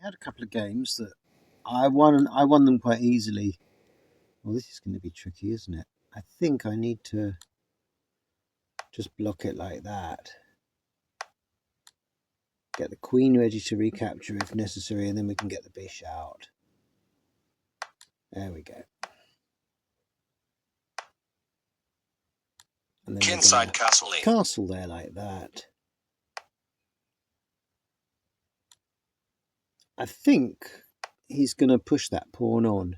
had a couple of games that I won, and I won them quite easily. Well, this is going to be tricky, isn't it? I think I need to just block it like that. Get the queen ready to recapture if necessary, and then we can get the bish out. There we go. And then Kingside castle there like that. I think he's going to push that pawn on.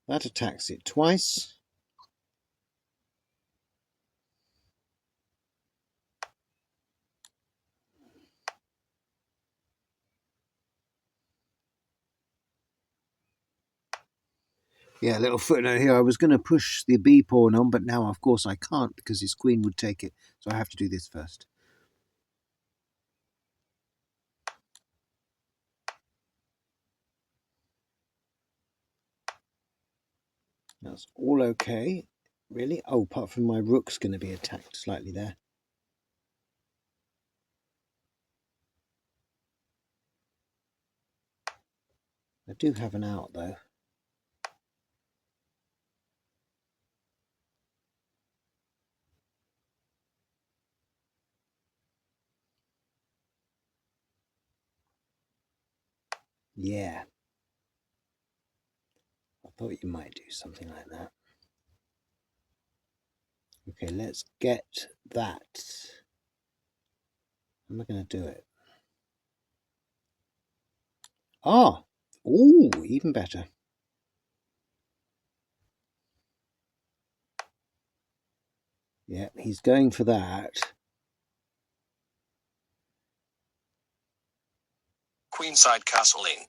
That attacks it twice. Yeah, a little footnote here. I was going to push the B pawn on, but now, of course, I can't because his queen would take it. So I have to do this first. That's all okay. Really? Oh, apart from my rook's going to be attacked slightly there. I do have an out, though. Yeah. I thought you might do something like that. Okay, let's get that. How am I going to do it? Ah! Ooh, even better. Yeah, he's going for that. Queenside castling.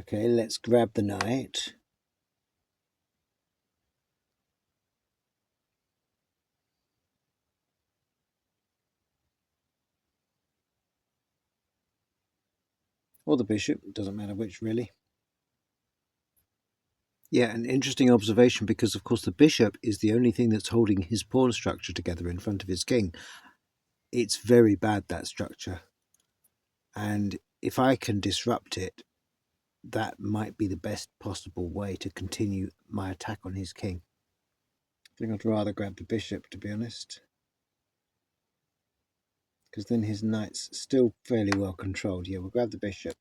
Okay, let's grab the knight. Or the bishop, doesn't matter which really. Yeah, an interesting observation because, of course, the bishop is the only thing that's holding his pawn structure together in front of his king. It's very bad, that structure. And if I can disrupt it, that might be the best possible way to continue my attack on his king. I think I'd rather grab the bishop, to be honest. Because then his knight's still fairly well controlled. Yeah, we'll grab the bishop.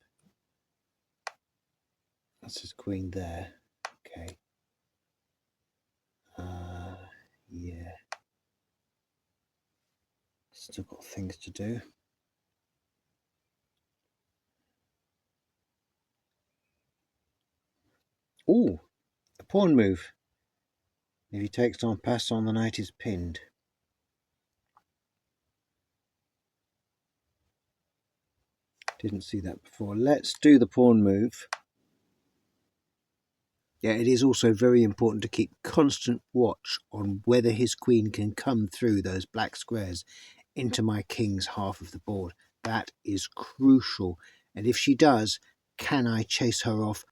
That's his queen there. Okay. Yeah. Still got things to do. Ooh, a pawn move. If he takes on pass on, the knight is pinned. Didn't see that before. Let's do the pawn move. Yeah, it is also very important to keep constant watch on whether his queen can come through those black squares into my king's half of the board. That is crucial. And if she does, can I chase her off?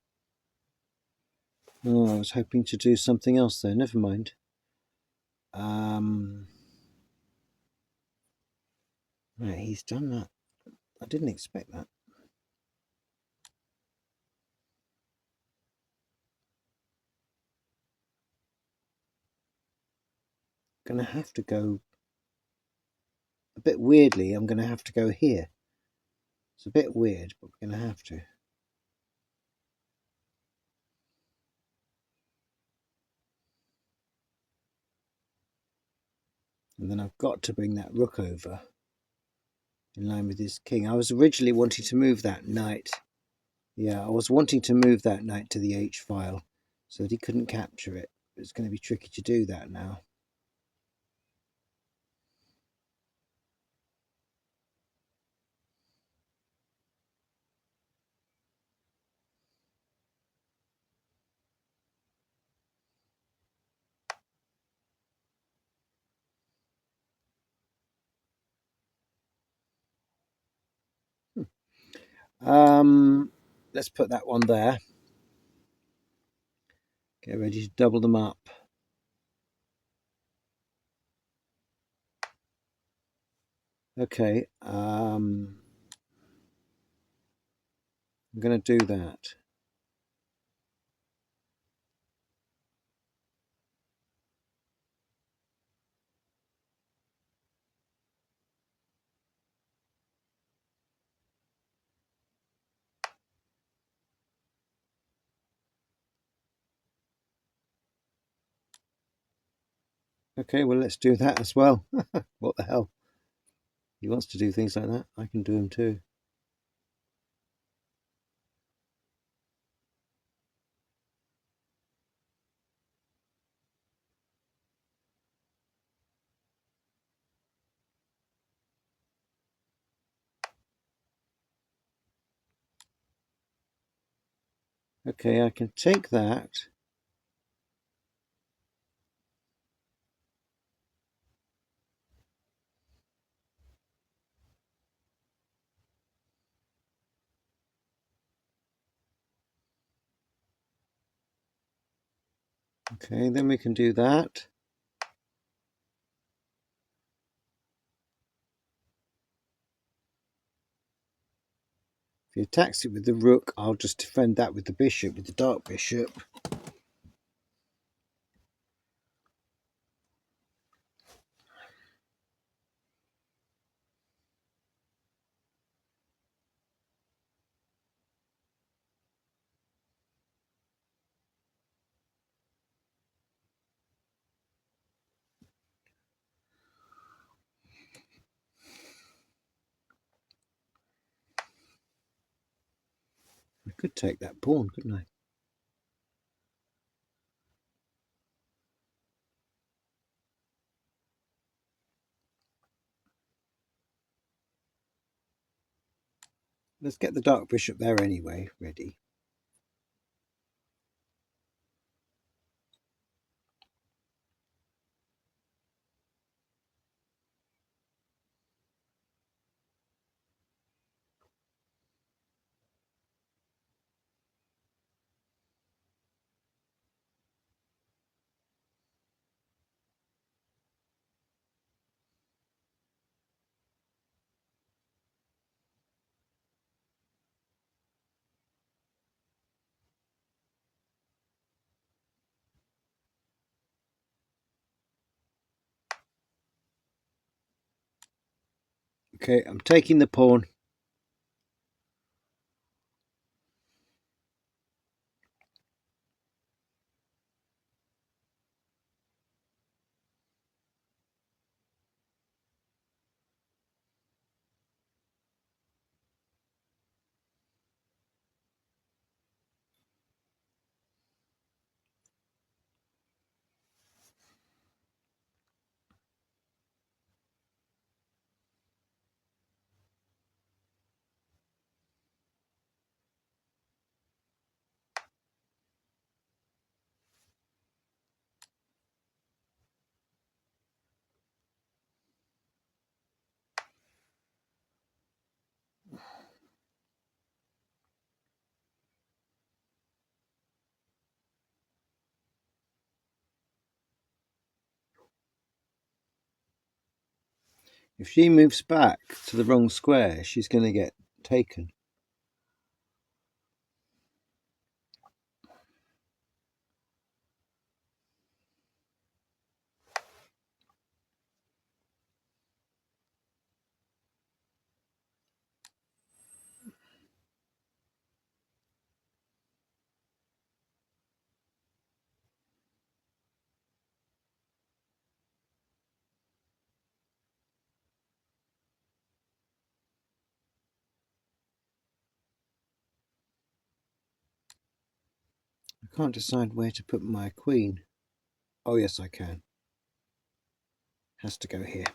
Oh, I was hoping to do something else there. Never mind. Right, he's done that. I didn't expect that. Gonna have to go a bit weirdly. I'm gonna have to go here. It's a bit weird, but we're gonna have to. And then I've got to bring that rook over in line with his king. I was originally wanting to move that knight. Yeah, I was wanting to move that knight to the H file so that he couldn't capture it. It's going to be tricky to do that now. Let's put that one there. Get ready to double them up. Okay, I'm going to do that. Okay, well, let's do that as well. What the hell? He wants to do things like that. I can do them too. Okay, I can take that. Okay, then we can do that. If he attacks it with the rook, I'll just defend that with the bishop, with the dark bishop. I could take that pawn, couldn't I? Let's get the dark bishop there anyway, ready. Okay, I'm taking the pawn. If she moves back to the wrong square, she's going to get taken. I can't decide where to put my queen. Oh, yes, I can. Has to go here.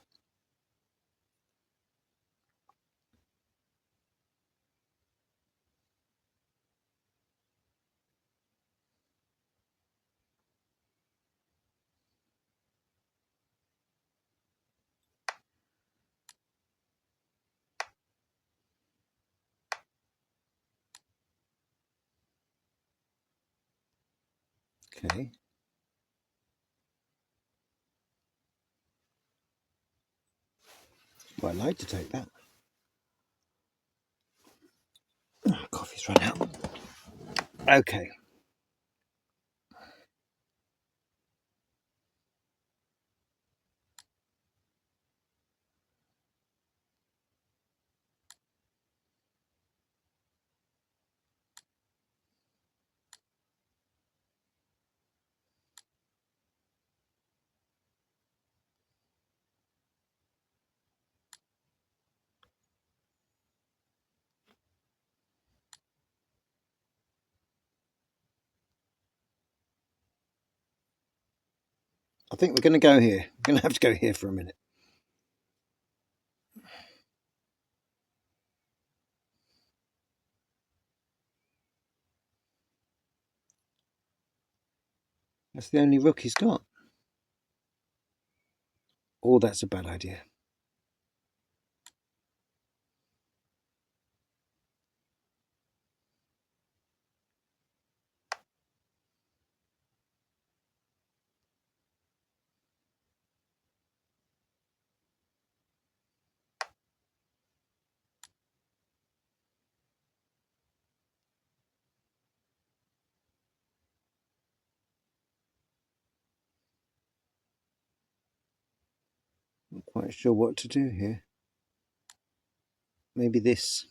Okay. Well, I'd like to take that. Oh, coffee's run out. Okay. I think we're going to go here. We're going to have to go here for a minute. That's the only rook he's got. Oh, that's a bad idea. Not quite sure what to do here. Maybe this.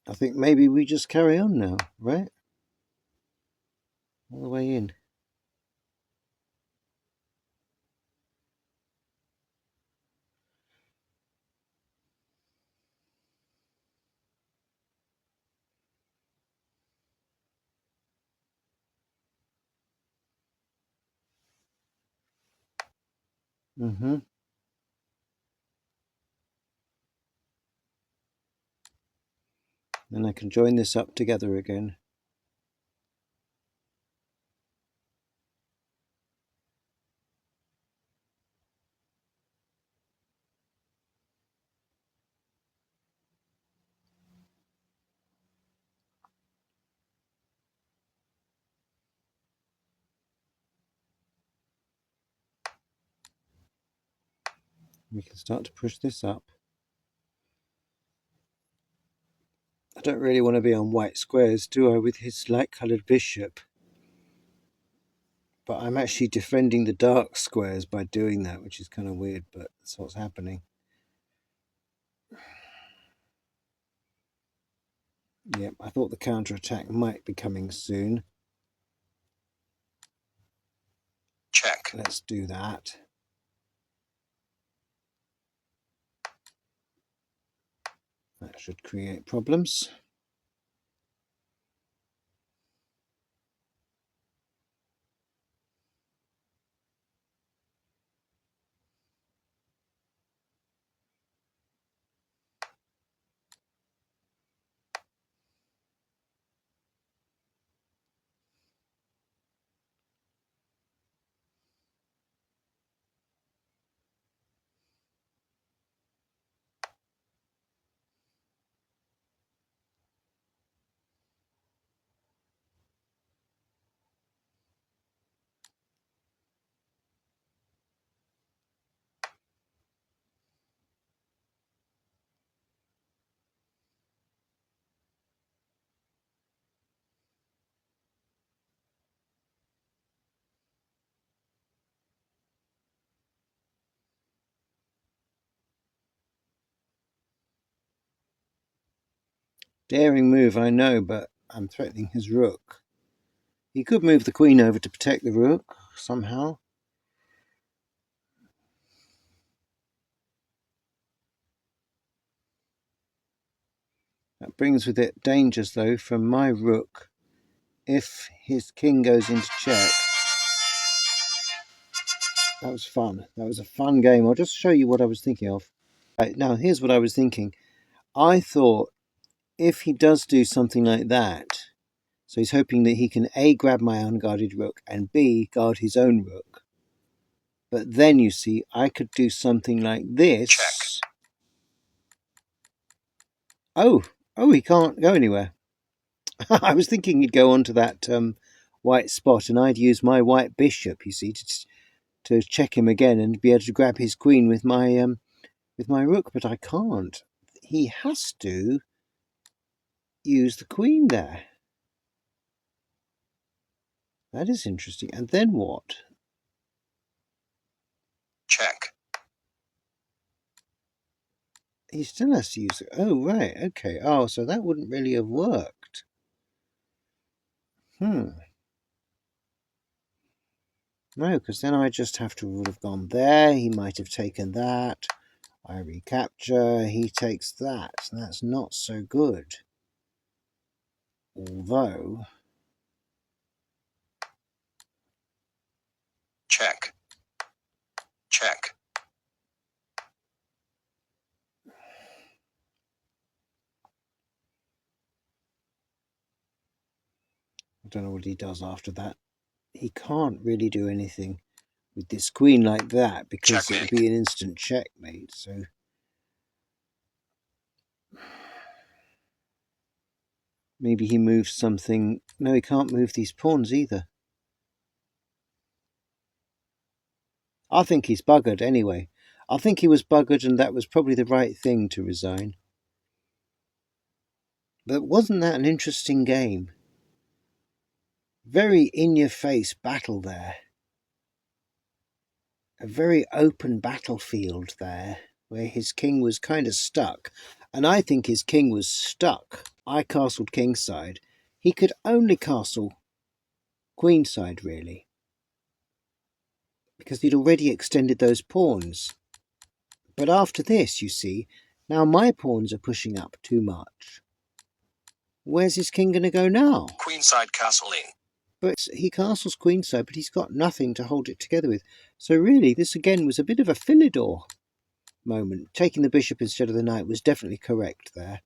I think maybe we just carry on now, right? All the way in. Mm-hmm. Then I can join this up together again. We can start to push this up. I don't really want to be on white squares, do I, with his light-coloured bishop? But I'm actually defending the dark squares by doing that, which is kind of weird, but that's what's happening. Yep, I thought the counter-attack might be coming soon. Check. Let's do that. That should create problems. Daring move, I know, but I'm threatening his rook. He could move the queen over to protect the rook somehow. That brings with it dangers, though, from my rook. If his king goes into check... That was fun. That was a fun game. I'll just show you what I was thinking of. Right, now, here's what I was thinking. I thought if he does do something like that, so he's hoping that he can A, grab my unguarded rook, and B, guard his own rook. But then, you see, I could do something like this. Check. Oh, he can't go anywhere. I was thinking he'd go onto that white spot, and I'd use my white bishop, you see, to check him again and be able to grab his queen with my rook, but I can't. He has to use the queen there. That is interesting. And then what? Check. He still has to use it. Oh, right. Okay. Oh, so that wouldn't really have worked. No, because then I just would have gone there. He might have taken that. I recapture. He takes that. That's not so good. Although... Check. Check. I don't know what he does after that. He can't really do anything with this queen like that because Checkmate. it would be an instant checkmate. So maybe he moves something. No, he can't move these pawns either. I think he's buggered anyway. I think he was buggered, and that was probably the right thing to resign. But wasn't that an interesting game? Very in-your-face battle there. A very open battlefield there, where his king was kind of stuck. And I think his king was stuck. I castled kingside. He could only castle queenside, really, because he'd already extended those pawns. But after this, you see, now my pawns are pushing up too much. Where's his king going to go now? Queenside castling. But he castles queenside, but he's got nothing to hold it together with. So really, this again was a bit of a Philidor moment. Taking the bishop instead of the knight was definitely correct there.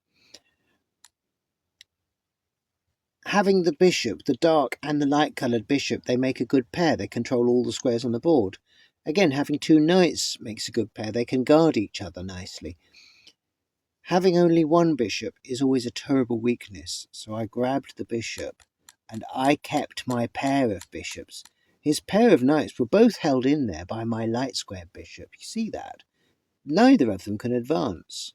Having the bishop, the dark and the light-coloured bishop, they make a good pair. They control all the squares on the board. Again, having two knights makes a good pair. They can guard each other nicely. Having only one bishop is always a terrible weakness, so I grabbed the bishop, and I kept my pair of bishops. His pair of knights were both held in there by my light-squared bishop. You see that? Neither of them can advance.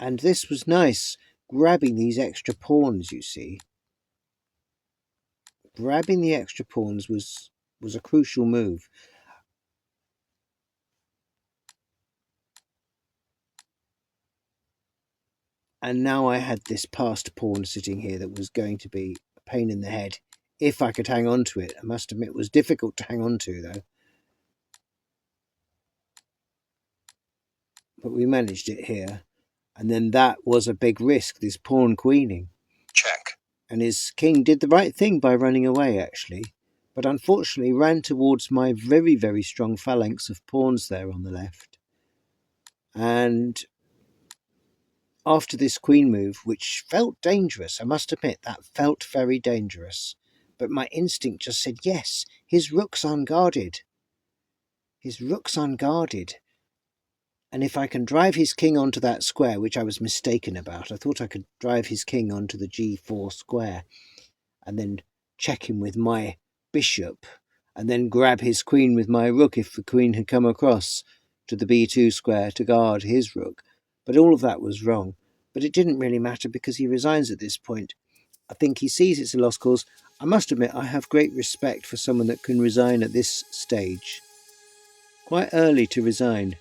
And this was nice, grabbing these extra pawns, you see. Grabbing the extra pawns was a crucial move. And now I had this passed pawn sitting here that was going to be a pain in the head if I could hang on to it. I must admit it was difficult to hang on to, though. But we managed it here. And then that was a big risk, this pawn queening. Check. And his king did the right thing by running away, actually. But unfortunately ran towards my very, very strong phalanx of pawns there on the left. And after this queen move, which felt dangerous, I must admit, that felt very dangerous. But my instinct just said, yes, his rook's unguarded. His rook's unguarded. And if I can drive his king onto that square, which I was mistaken about, I thought I could drive his king onto the g4 square and then check him with my bishop and then grab his queen with my rook if the queen had come across to the b2 square to guard his rook. But all of that was wrong. But it didn't really matter because he resigns at this point. I think he sees it's a lost cause. I must admit, I have great respect for someone that can resign at this stage. Quite early to resign.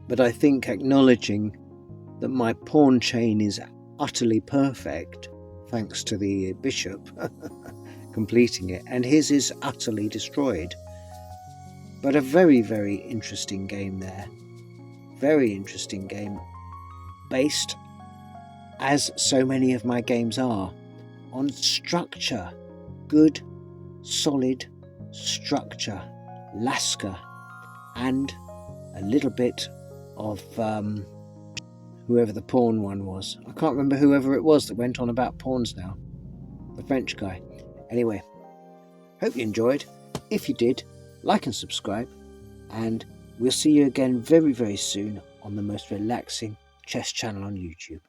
But I think acknowledging that my pawn chain is utterly perfect, thanks to the bishop completing it, and his is utterly destroyed. But a very, very interesting game there. very interesting game, based, as so many of my games are, on structure. Good, solid structure. Lasker, and a little bit of whoever the pawn one was. I can't remember whoever it was that went on about pawns now. The French guy. Anyway, hope you enjoyed. If you did, like and subscribe, and we'll see you again very, very soon on the most relaxing chess channel on YouTube.